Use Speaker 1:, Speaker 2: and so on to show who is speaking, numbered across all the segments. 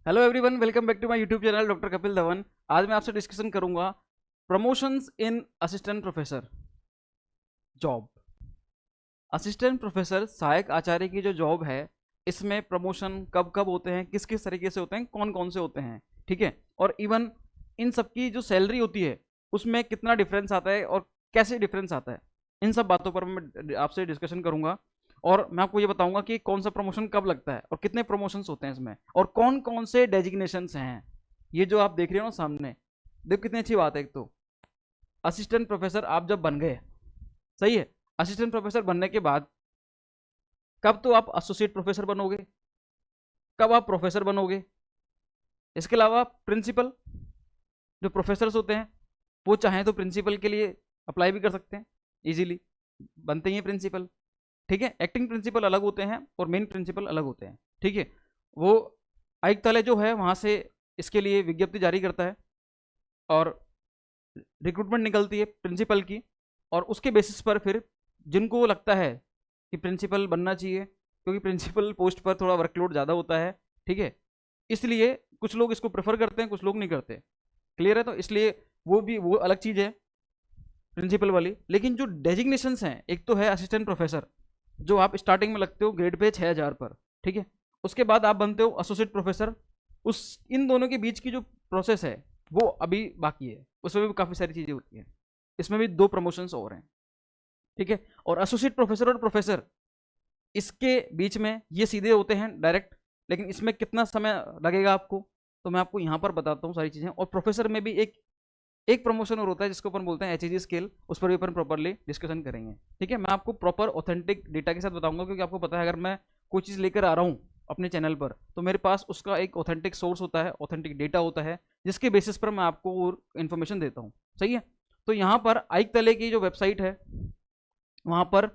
Speaker 1: Hello everyone, welcome back to my YouTube channel doctor Kapil Dhawan. आज मैं आपसे डिस्कशन करूंगा promotions in assistant professor job. Assistant professor सहायक आचार्य की जो जॉब है, इसमें प्रमोशन कब कब होते हैं, किस किस तरीके से होते हैं, कौन कौन से होते हैं, ठीक है। और इवन इन सब की जो सैलरी होती है उसमें कितना डिफरेंस आता है और कैसे डिफरेंस आता है, इन सब बातों पर मैं आपसे डिस्कशन करूंगा। और मैं आपको ये बताऊंगा कि कौन सा प्रमोशन कब लगता है और कितने प्रमोशंस होते हैं इसमें, और कौन कौन से डेजिग्नेशंस हैं। ये जो आप देख रहे हो ना सामने, देखो कितनी अच्छी बात है। एक तो असिस्टेंट प्रोफेसर आप जब बन गए, सही है, असिस्टेंट प्रोफेसर बनने के बाद कब तो आप एसोसिएट प्रोफेसर बनोगे, कब आप प्रोफेसर बनोगे। इसके अलावा प्रिंसिपल, जो प्रोफेसर्स होते हैं वो चाहें तो प्रिंसिपल के लिए अप्लाई भी कर सकते हैं, इजीली बनते ही हैं प्रिंसिपल, ठीक है। एक्टिंग प्रिंसिपल अलग होते हैं और मेन प्रिंसिपल अलग होते हैं, ठीक है। वो आयुक्तालय जो है वहाँ से इसके लिए विज्ञप्ति जारी करता है और रिक्रूटमेंट निकलती है प्रिंसिपल की, और उसके बेसिस पर फिर जिनको लगता है कि प्रिंसिपल बनना चाहिए, क्योंकि प्रिंसिपल पोस्ट पर थोड़ा वर्कलोड ज़्यादा होता है, ठीक है, इसलिए कुछ लोग इसको प्रेफर करते हैं, कुछ लोग नहीं करते। क्लियर है? तो इसलिए वो अलग चीज़ है प्रिंसिपल वाली। लेकिन जो डेजिग्नेशंस हैं, एक तो है असिस्टेंट प्रोफेसर जो आप स्टार्टिंग में लगते हो ग्रेड पे 6000 पर, ठीक है। उसके बाद आप बनते हो एसोसिएट प्रोफेसर। उस इन दोनों के बीच की जो प्रोसेस है वो अभी बाकी है, उसमें भी काफ़ी सारी चीज़ें होती हैं। इसमें भी 2 प्रमोशंस और हैं, ठीक है। और एसोसिएट प्रोफेसर और प्रोफेसर, इसके बीच में ये सीधे होते हैं डायरेक्ट, लेकिन इसमें कितना समय लगेगा आपको, तो मैं आपको यहाँ पर बताता हूँ सारी चीज़ें। और प्रोफेसर में भी एक एक प्रमोशन और होता है जिसको अपन बोलते हैं एचईजी स्केल, उस पर भी अपन प्रॉपरली डिस्कशन करेंगे, ठीक है। मैं आपको प्रॉपर ऑथेंटिक डेटा के साथ बताऊंगा, क्योंकि आपको पता है अगर मैं कोई चीज़ लेकर आ रहा हूँ अपने चैनल पर, तो मेरे पास उसका एक ऑथेंटिक सोर्स होता है, ऑथेंटिक डेटा होता है, जिसके बेसिस पर मैं आपको इन्फॉर्मेशन देता हूँ, सही है। तो यहाँ पर आयुक्तालय की जो वेबसाइट है वहाँ पर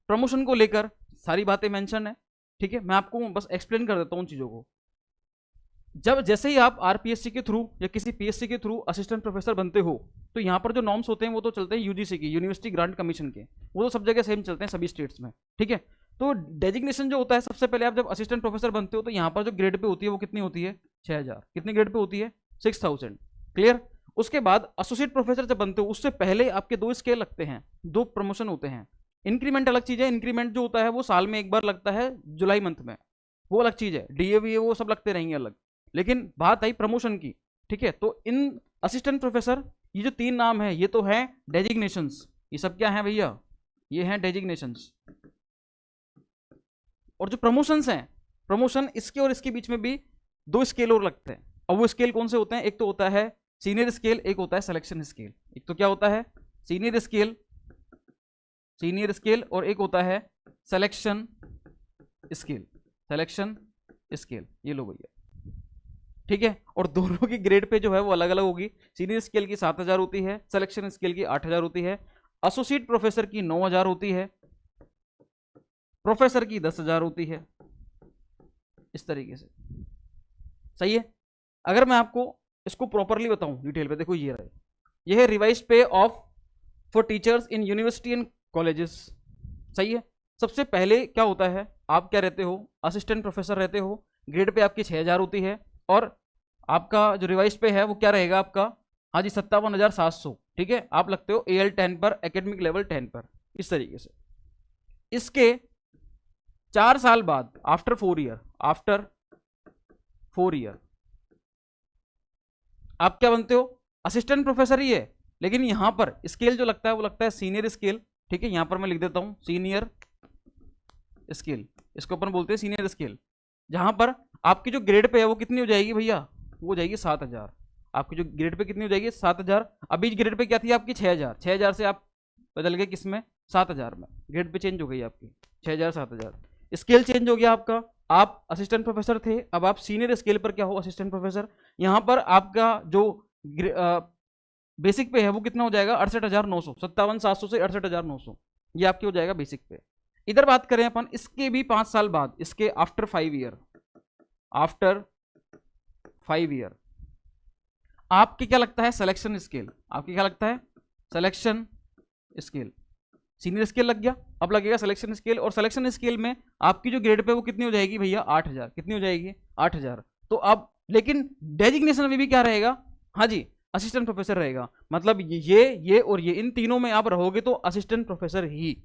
Speaker 1: प्रमोशन को लेकर सारी बातें मेंशन है, ठीक है। मैं आपको बस एक्सप्लेन कर देता हूँ चीज़ों को। जब जैसे ही आप आरपीएससी के थ्रू या किसी पीएससी के थ्रू असिस्टेंट प्रोफेसर बनते हो, तो यहाँ पर जो नॉर्म्स होते हैं वो तो चलते हैं यूजीसी की, यूनिवर्सिटी ग्रांट कमीशन के, वो तो सब जगह सेम चलते हैं सभी स्टेट्स में, ठीक है। तो डेजिग्नेशन जो होता है, सबसे पहले आप जब असिस्टेंट प्रोफेसर बनते हो तो यहाँ पर जो ग्रेड पे होती है वो कितनी होती है, 6000। कितनी ग्रेड पे होती है, 6000। क्लियर? उसके बाद एसोसिएट प्रोफेसर जब बनते हो उससे पहले आपके 2 स्केल लगते हैं, 2 प्रमोशन होते हैं। इंक्रीमेंट अलग चीज़ है, इंक्रीमेंट जो होता है वो साल में एक बार लगता है जुलाई मंथ में, वो अलग चीज़ है। डीए वो सब लगते रहेंगे अलग, लेकिन बात आई प्रमोशन की, ठीक है। तो इन असिस्टेंट प्रोफेसर, ये जो 3 नाम है ये तो है डेजिग्नेशंस। ये सब क्या है भैया, ये हैं डेजिग्नेशंस। और जो प्रमोशंस हैं, प्रमोशन इसके और इसके बीच में भी 2 स्केल और लगते हैं। और वो स्केल कौन से होते हैं, एक तो होता है सीनियर स्केल, एक होता है सिलेक्शन स्केल। एक तो क्या होता है, सीनियर स्केल, सीनियर स्केल, और एक होता है सिलेक्शन स्केल, सिलेक्शन स्केल। ये लो भैया, ठीक है। और दोनों की ग्रेड पे जो है वो अलग अलग होगी। सीनियर स्केल की 7000 होती है, सिलेक्शन स्केल की 8000 होती है, एसोसिएट प्रोफेसर की 9000 होती है, प्रोफेसर की 10000 होती है, इस तरीके से, सही है। अगर मैं आपको इसको प्रॉपरली बताऊं डिटेल पे, देखो ये रहे, ये है रिवाइज पे of for teachers in university and colleges, सही है। सबसे पहले क्या होता है, आप क्या रहते हो, असिस्टेंट प्रोफेसर रहते हो, ग्रेड पे आपकी 6000 होती है, और आपका जो रिवाइज पे है वो क्या रहेगा आपका, हाँ जी 57,700, ठीक है। आप लगते हो AL 10 पर, एकेडमिक लेवल 10 पर, इस तरीके से। इसके 4 साल बाद, आफ्टर 4 ईयर, आफ्टर 4 ईयर आप क्या बनते हो, असिस्टेंट प्रोफेसर ही है, लेकिन यहां पर स्केल जो लगता है वो लगता है सीनियर स्केल, ठीक है। यहां पर मैं लिख देता हूं सीनियर स्केल, इसको अपन बोलते हैं सीनियर स्केल, जहां पर आपकी जो ग्रेड पे है वो कितनी हो जाएगी भैया, वो हो जाएगी 7000। आपकी जो ग्रेड पे कितनी हो जाएगी, 7000। अभी ग्रेड पे क्या थी आपकी, 6000। 6000 से आप बदल गए किसमें, 7000 में, ग्रेड पे चेंज हो गई आपकी 6000 7000, स्केल चेंज हो गया आपका। आप असिस्टेंट प्रोफेसर थे, अब आप सीनियर स्केल पर क्या हो, असिस्टेंट प्रोफेसर। यहाँ पर आपका जो बेसिक पे है वो कितना हो जाएगा, 68,900, 57,700 से 68,900, ये आपकी हो जाएगा बेसिक पे। इधर बात करें अपन इसके भी 5 साल बाद, इसके आफ्टर 5 ईयर, आफ्टर 5 ईयर आपके क्या लगता है, सिलेक्शन स्केल। आपके क्या लगता है, सिलेक्शन स्केल। सीनियर स्केल लग गया, अब लगेगा सिलेक्शन स्केल, और सिलेक्शन स्केल में आपकी जो ग्रेड पे वो कितनी हो जाएगी भैया, 8000। कितनी हो जाएगी, 8000। तो अब लेकिन डेजिग्नेशन में भी क्या रहेगा, हाँ जी, असिस्टेंट प्रोफेसर रहेगा। मतलब ये और ये, इन तीनों में आप रहोगे तो असिस्टेंट प्रोफेसर ही।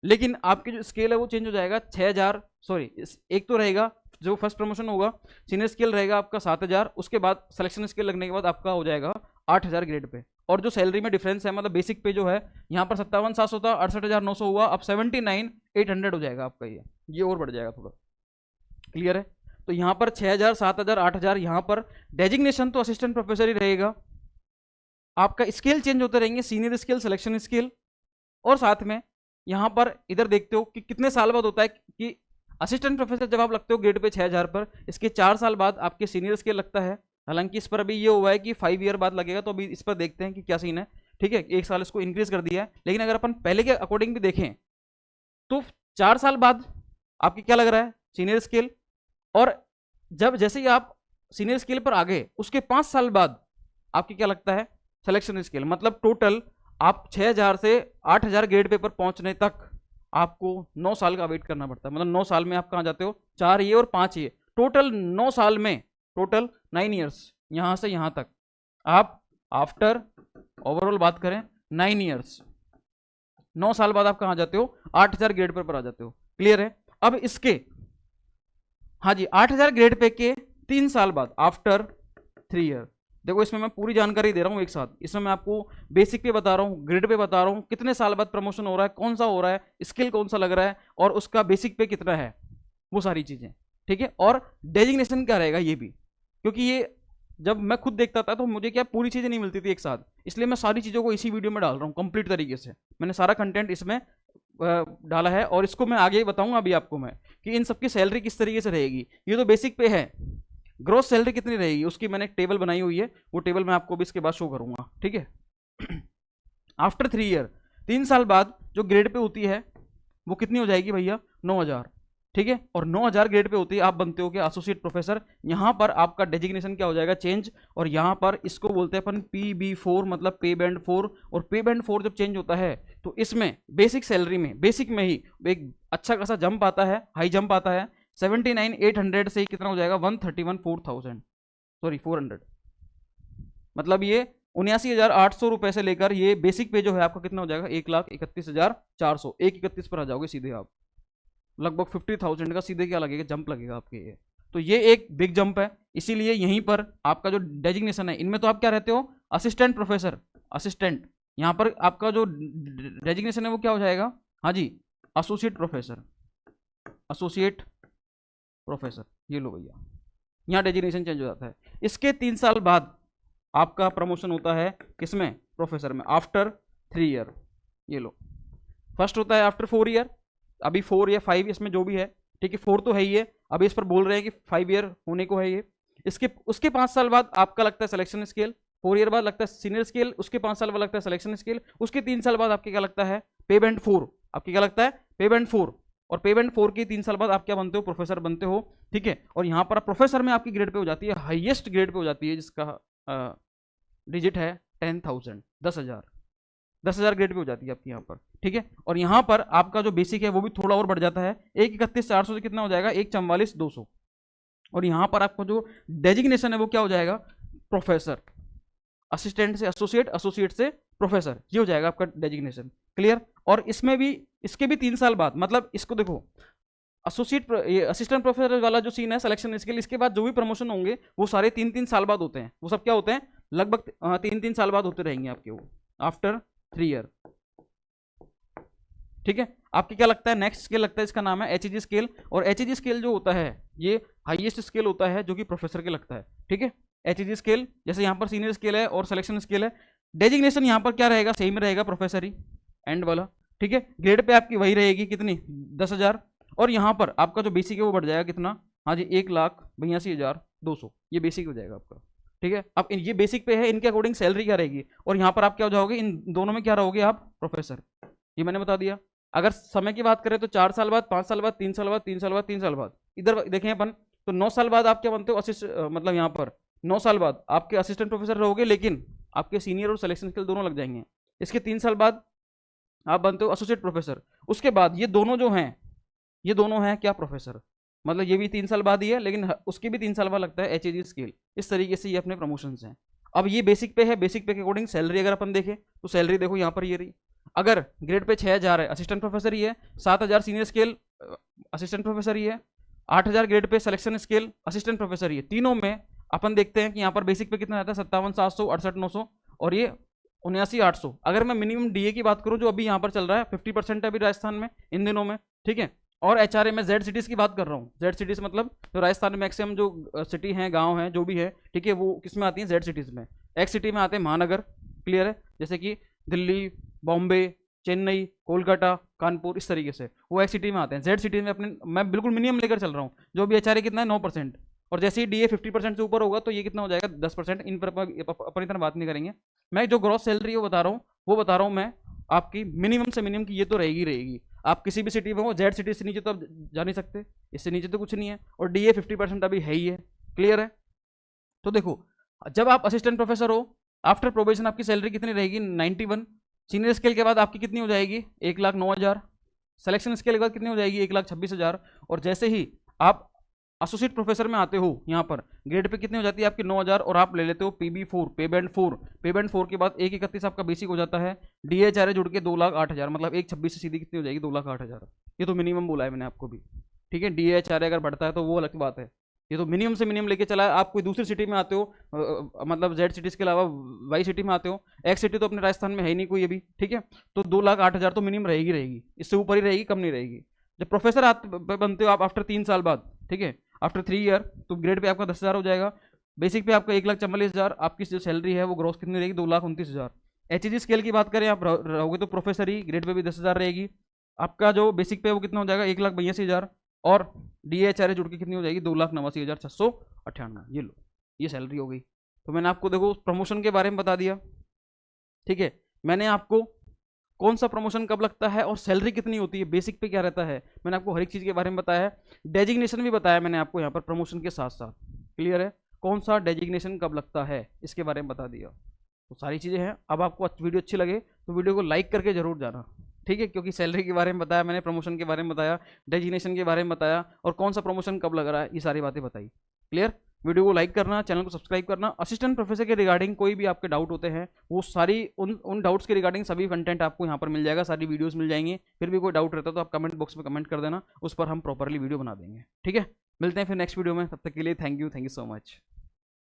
Speaker 1: लेकिन आपके जो स्केल है वो चेंज हो जाएगा, 6000, सॉरी एक तो रहेगा जो फर्स्ट प्रमोशन होगा, सीनियर स्केल रहेगा आपका 7000, उसके बाद सिलेक्शन स्केल लगने के बाद आपका हो जाएगा 8000 ग्रेड पे। और जो सैलरी में डिफरेंस है, मतलब बेसिक पे जो है यहाँ पर 57,700 था, 68,900 हुआ, अब 79,800 हो जाएगा आपका, ये और बढ़ जाएगा थोड़ा। क्लियर है? तो यहाँ पर 6000, 7000, 8000, यहाँ पर डेजिग्नेशन तो असिस्टेंट प्रोफेसर ही रहेगा, आपका स्केल चेंज होते रहेंगे, सीनियर स्केल, सिलेक्शन स्केल, और साथ में यहाँ पर इधर देखते हो कि कितने साल बाद होता है कि असिस्टेंट प्रोफेसर जब आप लगते हो ग्रेड पे 6000 पर, इसके 4 साल बाद आपके सीनियर स्केल लगता है। हालांकि इस पर अभी ये हुआ है कि 5 ईयर बाद लगेगा, तो अभी इस पर देखते हैं कि क्या सीन है। ठीक है, 1 साल इसको इंक्रीज कर दिया है, लेकिन अगर अपन पहले के अकॉर्डिंग भी देखें तो 4 साल बाद आपके क्या लग रहा है, सीनियर स्केल। और जब जैसे ही आप सीनियर स्केल पर आ गए, उसके 5 साल बाद आपकी क्या लगता है, सिलेक्शन स्केल। मतलब टोटल आप 6000 से 8000 ग्रेड पे पर पहुंचने तक आपको 9 साल का वेट करना पड़ता है। मतलब 9 साल में आप कहाँ जाते हो, 4 ये और 5 ये, टोटल 9 साल में, टोटल 9 ईयर्स यहाँ से यहाँ तक आप आफ्टर ओवरऑल बात करें 9 ईयर्स, 9 साल बाद आप कहाँ जाते हो, 8000 ग्रेड पर आ जाते हो। क्लियर है? अब इसके, हाँ जी, 8000 ग्रेड पे के 3 साल बाद आफ्टर 3 ईयर, देखो इसमें मैं पूरी जानकारी दे रहा हूँ एक साथ। इसमें मैं आपको बेसिक पे बता रहा हूँ, ग्रेड पे बता रहा हूँ, कितने साल बाद प्रमोशन हो रहा है, कौन सा हो रहा है, स्किल कौन सा लग रहा है, और उसका बेसिक पे कितना है, वो सारी चीजें। ठीक है, और डेजिग्नेशन क्या रहेगा ये भी, क्योंकि ये जब मैं खुद देखता था तो मुझे क्या पूरी चीजें नहीं मिलती थी एक साथ, इसलिए मैं सारी चीजों को इसी वीडियो में डाल रहा हूँ कंप्लीट तरीके से। मैंने सारा कंटेंट इसमें डाला है, और इसको मैं आगे बताऊंगा अभी आपको मैं कि इन सबकी सैलरी किस तरीके से रहेगी। ये तो बेसिक पे है, ग्रोस सैलरी कितनी रहेगी उसकी मैंने एक टेबल बनाई हुई है, वो टेबल मैं आपको भी इसके बाद शो करूंगा। ठीक है, आफ्टर 3 ईयर, 3 साल बाद जो ग्रेड पे होती है वो कितनी हो जाएगी भैया, 9000। ठीक है, और 9000 ग्रेड पे होती है, आप बनते हो क्या, एसोसिएट प्रोफेसर। यहाँ पर आपका डेजिग्नेशन क्या हो जाएगा, चेंज, और यहाँ पर इसको बोलते हैं अपन PB4, मतलब पे बैंड 4। और पे बैंड 4 जब चेंज होता है तो इसमें बेसिक सैलरी में, बेसिक में ही एक अच्छा खासा जंप आता है, हाई जंप आता है। 79,800 से कितना हो जाएगा, 131,400, सॉरी 400, मतलब ये 79,800 रुपए से लेकर ये बेसिक पे जो है आपका कितना हो जाएगा, 1,31,400, 1,31 पर आ जाओगे सीधे आप। लगभग 50,000 का सीधे क्या लगेगा, जंप लगेगा आपके ये। तो ये एक बिग जंप है, इसीलिए यहीं पर आपका जो डेजिग्नेशन है, इनमें तो आप क्या रहते हो, असिस्टेंट प्रोफेसर, असिस्टेंट। यहाँ पर आपका जो डेजिग्नेशन है वो क्या हो जाएगा, हाँ जी, एसोसिएट प्रोफेसर, एसोसिएट प्रोफेसर। ये लो भैया, यहाँ डेजिग्नेशन चेंज हो जाता है। इसके 3 साल बाद आपका प्रमोशन होता है किसमें, प्रोफेसर में, आफ्टर 3 ईयर। ये लो, फर्स्ट होता है आफ्टर 4 ईयर, अभी 4 या 5 इसमें जो भी है। ठीक है, 4 तो है ही है, अभी इस पर बोल रहे हैं कि 5 ईयर होने को है ये। इसके उसके 5 साल बाद आपका लगता है सिलेक्शन स्केल, 4 ईयर बाद लगता है सीनियर स्केल, उसके 5 साल बाद लगता है सिलेक्शन स्केल, उसके 3 साल बाद आपके क्या लगता है, पे बैंड 4। आपके क्या लगता है, पे बैंड 4। और पे बैंड 4 के 3 साल बाद आप क्या बनते हो, प्रोफेसर बनते हो। ठीक है, और यहाँ पर प्रोफेसर में आपकी ग्रेड पे हो जाती है, हाईएस्ट ग्रेड पे हो जाती है, जिसका डिजिट है 10,000, 10,000, 10,000 ग्रेड पे हो जाती है आपकी यहाँ पर। ठीक है, और यहाँ पर आपका जो बेसिक है वो भी थोड़ा और बढ़ जाता है, 1,31,400 से कितना हो जाएगा, 1,44,200। और यहाँ पर आपका जो डेजिग्नेशन है वो क्या हो जाएगा, प्रोफेसर, असिस्टेंट से एसोसिएट, एसोसिएट से प्रोफेसर, ये हो जाएगा आपका डेजिग्नेशन। क्लियर? और इसमें भी, इसके भी 3 साल बाद, मतलब इसको देखो, एसोसिएट असिस्टेंट प्रोफेसर वाला जो सीन है सिलेक्शन स्केल, इसके बाद जो भी प्रमोशन होंगे वो सारे 3-3 साल बाद होते हैं। वो सब क्या होते हैं, लगभग 3-3 साल बाद होते रहेंगे आपके, वो आफ्टर 3 ईयर। ठीक है, आपके क्या लगता है, नेक्स्ट स्केल लगता है, इसका नाम है HG स्केल। और HG स्केल जो होता है ये हाईएस्ट स्केल होता है जो कि प्रोफेसर के लगता है। ठीक है, HG स्केल, जैसे यहाँ पर सीनियर स्केल है और सिलेक्शन स्केल है, डेजिग्नेशन यहाँ पर क्या रहेगा, सेम रहेगा, प्रोफेसर ही, एंड वाला। ठीक है, ग्रेड पे आपकी वही रहेगी, कितनी, 10,000। और यहाँ पर आपका जो बेसिक है वो बढ़ जाएगा कितना, हाँ जी, 1,82,200, ये बेसिक हो जाएगा आपका। ठीक है, अब ये बेसिक पे है, इनके अकॉर्डिंग सैलरी क्या रहेगी, और यहाँ पर आप क्या हो जाओगे, इन दोनों में क्या रहोगे आप, प्रोफेसर। ये मैंने बता दिया। अगर समय की बात करें तो 4 साल बाद, 5 साल बाद, 3 साल बाद, 3 साल बाद, 3 साल बाद, इधर देखें अपन तो 9 साल बाद आप क्या बनते हो, मतलब यहाँ पर 9 साल बाद आपके असिस्टेंट प्रोफेसर रहोगे, लेकिन आपके सीनियर और सिलेक्शन स्केल दोनों लग जाएंगे। इसके 3 साल बाद आप बनते हो एसोसिएट प्रोफेसर। उसके बाद ये दोनों जो हैं, ये दोनों हैं क्या, प्रोफेसर। मतलब ये भी 3 साल बाद ही है, लेकिन उसके भी 3 साल बाद लगता है HAG स्केल। इस तरीके से ये अपने प्रमोशन हैं। अब ये बेसिक पे है, बेसिक पे के अकॉर्डिंग सैलरी अगर अपन देखें तो सैलरी देखो यहाँ पर ये रही। अगर ग्रेड पे 6000 है, असिस्टेंट प्रोफेसर ही है, 7000 सीनियर स्केल असिस्टेंट प्रोफेसर ही है, 8000 grade pay selection scale assistant professor ही है। तीनों में अपन देखते हैं कि यहाँ पर बेसिक पे कितना आता है 57,700, 68,900 और ये 79,800। अगर मैं मिनिमम DA की बात करूँ जो अभी यहाँ पर चल रहा है 50% है अभी राजस्थान में इन दिनों में, ठीक है। और HRA में जेड सिटीज़ की बात कर रहा हूँ। जेड सिटीज़ मतलब जो राजस्थान में मैक्सिमम जो सिटी हैं, गांव हैं, जो भी है, ठीक है, वो किस में आती हैं, जेड सिटीज़ में। एक्स सिटी में आते हैं महानगर, क्लियर है, जैसे कि दिल्ली, बॉम्बे, चेन्नई, कोलकाता, कानपुर, इस तरीके से वो एक्स सिटी में आते हैं। जेड सिटी में अपने मैं बिल्कुल मिनिमम लेकर चल रहा हूँ। जो भी HRA कितना है 9%, और जैसे ही DA 50% से ऊपर होगा तो ये कितना हो जाएगा 10%। इन पर अपनी तरह बात नहीं करेंगे। मैं जो ग्रॉस सैलरी वो बता रहा हूँ मैं आपकी मिनिमम से मिनिमम की, ये तो रहेगी। आप किसी भी सिटी में हो, जेड सिटी से नीचे तो आप जा नहीं सकते, इससे नीचे तो कुछ नहीं है, और DA 50% अभी है ही है, क्लियर है। तो देखो, जब आप असिस्टेंट प्रोफेसर हो, आफ्टर प्रोबेशन आपकी सैलरी कितनी रहेगी 91। सीनियर स्केल के बाद आपकी कितनी हो जाएगी 1,09,000। सिलेक्शन स्केल के बाद कितनी हो जाएगी 1,26,000। और जैसे ही आप एसोसिएट प्रोफेसर में आते हो, यहाँ पर ग्रेड पे कितनी हो जाती है आपकी 9,000, और आप ले लेते हो PB4, पे बैंड 4। पे बैंड 4 के बाद 1,31 आपका बेसिक हो जाता है। DHRA जुड़ के 2,08,000, मतलब 1,26 से सीधी कितनी हो जाएगी 2,08,000। ये तो मिनिमम बोला है मैंने आपको भी, ठीक है। DHRA अगर बढ़ता है तो वो अलग बात है, ये तो मिनिमम से मिनिमम लेके चला है। आप कोई दूसरी सिटी में आते हो, मतलब जेड सिटीज़ के अलावा वाई सिटी में आते हो, एक्स सिटी तो अपने राजस्थान में है ही नहीं कोई अभी, ठीक है, तो 2,08,000 तो मिनिमम रहेगी, इससे ऊपर ही रहेगी, कम नहीं रहेगी। जब प्रोफेसर बनते हो आप आफ्टर 3 साल बाद, ठीक है, आफ्टर 3 ईयर, तो ग्रेड पे आपका 10,000 हो जाएगा। बेसिक पे आपका 1,44,000, आपकी जो सैलरी है वो ग्रोस कितनी रहेगी 2,29,000। HAG स्केल की बात करें, आप रहोगे तो प्रोफेसर ही, ग्रेड पे भी 10,000 रहेगी। आपका जो बेसिक पे वो कितना हो जाएगा 1,82,000, और DHRA जुड़ के कितनी हो जाएगी 2,89,698। ये लो, ये सैलरी हो गई। तो मैंने आपको देखो प्रमोशन के बारे में बता दिया, ठीक है। मैंने आपको कौन सा प्रमोशन कब लगता है और सैलरी कितनी होती है, बेसिक पे क्या रहता है, मैंने आपको हर एक चीज़ के बारे में बताया है। डेजिग्नेशन भी बताया मैंने आपको यहाँ पर प्रमोशन के साथ साथ, क्लियर है। कौन सा डेजिग्नेशन कब लगता है इसके बारे में बता दिया। तो सारी चीज़ें हैं। अब आपको वीडियो अच्छी लगे तो वीडियो को लाइक करके जरूर जाना, ठीक है, क्योंकि सैलरी के बारे में बताया मैंने, प्रमोशन के बारे में बताया, डेजिग्नेशन के बारे में बताया, और कौन सा प्रमोशन कब लग रहा है, ये सारी बातें बताई, क्लियर। वीडियो को लाइक करना, चैनल को सब्सक्राइब करना। असिस्टेंट प्रोफेसर के रिगार्डिंग कोई भी आपके डाउट होते हैं, वो सारी उन डाउट्स के रिगार्डिंग सभी कंटेंट आपको यहाँ पर मिल जाएगा, सारी वीडियोस मिल जाएंगी। फिर भी कोई डाउट रहता है तो आप कमेंट बॉक्स में कमेंट कर देना, उस पर हम प्रॉपरली वीडियो बना देंगे, ठीक है। मिलते हैं फिर नेक्स्ट वीडियो में, तब तक के लिए थैंक यू सो मच।